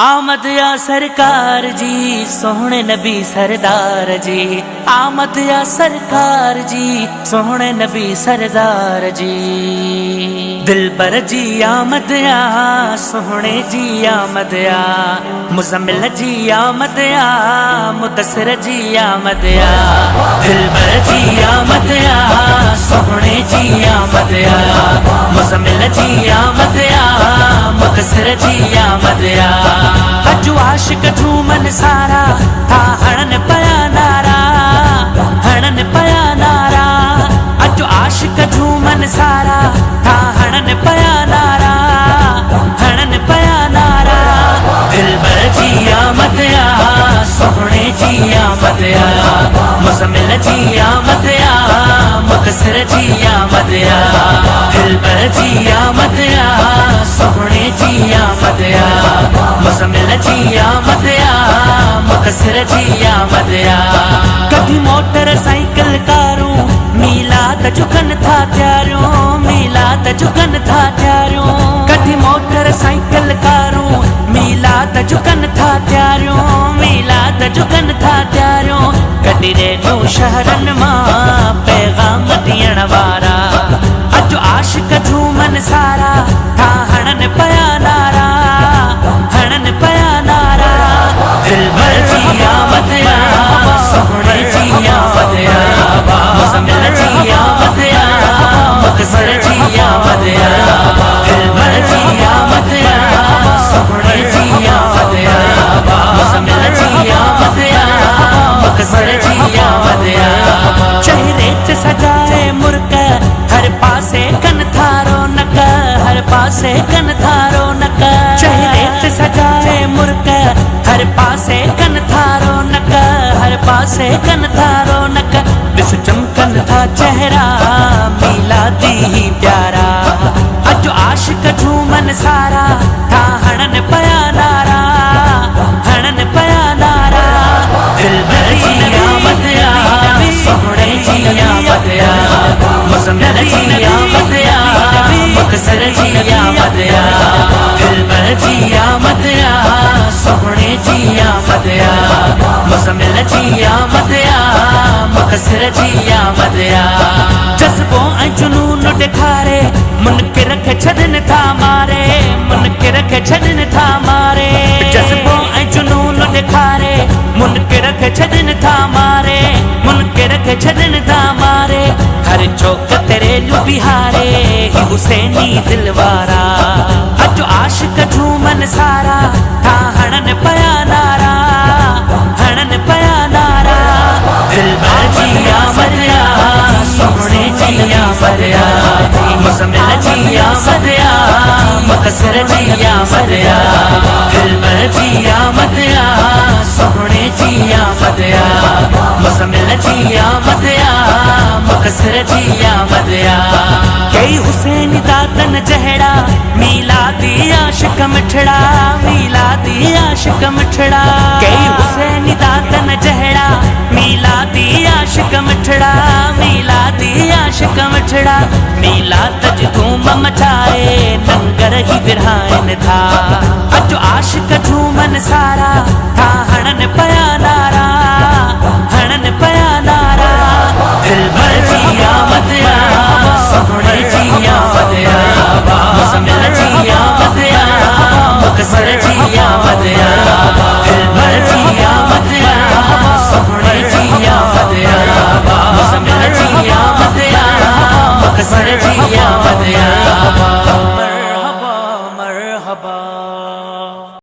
आमद या सरकार जी सोहने नबी सरदार जी। आमद या सरकार जी सोहने नबी सरदार जी। दिलबर जी आमद या सोहने जी आमद या। मुजम्मिल जी आमद या मुदस्सिर जी आमद या। दिलबर जी आमद या सोहने जी आमद या। मुजम्मिल जी आमद या मुदस्सिर जी आमद या। अजु आशिक झूमन सारा था हणन पया नारा। हणन पया नारा अजु आशिक झूमन सारा था हणन पया नारा। हणन पया नारा दिलबर जी आमद या सोहणे जी आमद या। मुजम्मिल जी आमद या मुदस्सिर जी आमद या। दिलबर जी आमद या सोहणे जी आमद या। मुजम्मिल जी आमद या मुदस्सिर जी आमद या। कभी मोटर साइकिल कारूं मीलाद झुकन था त्यारूं। मीलाद झुकन था त्यारूं। कभी मोटर साइकिल कारूं मीलाद झुकन था त्यारूं। मीलाद झुकन था त्यारूं। कॾहिं रेनू शहरन मां पैगाम ॾियण वारा। अजु आशिक झूमन सारा था हणन पया नारा। हणन पया नारा दिलबर जी आमद या सोहणे जी आमद या। मुजम्मिल जी आमद या मुदस्सिर जी आमद या। दिलबर जी आमद या सोहणे जी आमद या। मुजम्मिल जी आमद या मुदस्सिर जी आमद या। चेहरे ते सजाए मुर्क हर पासे कन थारो नक। हर पासे कन थारो नक। चेहरे ते सजाए मुर्क हर पासे कन थारो नक। हर पासे कन थारो नक। ॾिस चमकन था चेहरा मीलादी ही प्यारा। अजु आशिक झूमन सारा था हणन पया नारा। हणन पया नारा दिलबर जी आमद या सोहणे जी आमद या। मुजम्मिल जी आमद या मुदस्सिर जी आमद या। दिलबर जी आमद या सोहणे जी आमद या। मुजम्मिल जी आमद या मुदस्सिर जी आमद या। जज़्बो ऐं जुनून ॾेखारे मुनकिर खे छॾनि था मारे। मुनकिर खे छॾनि था मारे। जज़्बो ऐं जुनून ॾेखारे मुनकिर खे छॾनि था मारे। मुनकिर खे छॾनि था मारे। हर चौक ते रेलू बिहारे ही हुसैनी दिल वारा। अजु आशिक झूमन सारा था हणन पया नारा। हणन पया नारा दिलबर जी आमद या सोहणे जी आमद या। मुजम्मिल जी आमद या मुदस्सिर जी आमद या। दिलबर जी आमद या सोहणे जी आमद या। मुजम्मिल जी आमद या मुदस्सिर जी आमद या। कई हुसैन दातन जहड़ा मीलादी आशिक मिठड़ा। मीलादी आशिक मिठड़ा। कई हुसैन दातन जहड़ा मीलादी आशिक मिठड़ा। मीलादी आशिक मिठड़ा। मीलाद जी धूम मचाए लंगर ही विरहाइन था। अजु आशिक झूमन सारा था हणन पया नारा। हणन पया नारा दिलबर जी आमद या सोहणे जी आमद या। मुजम्मिल जी आमद या मुदस्सिर जी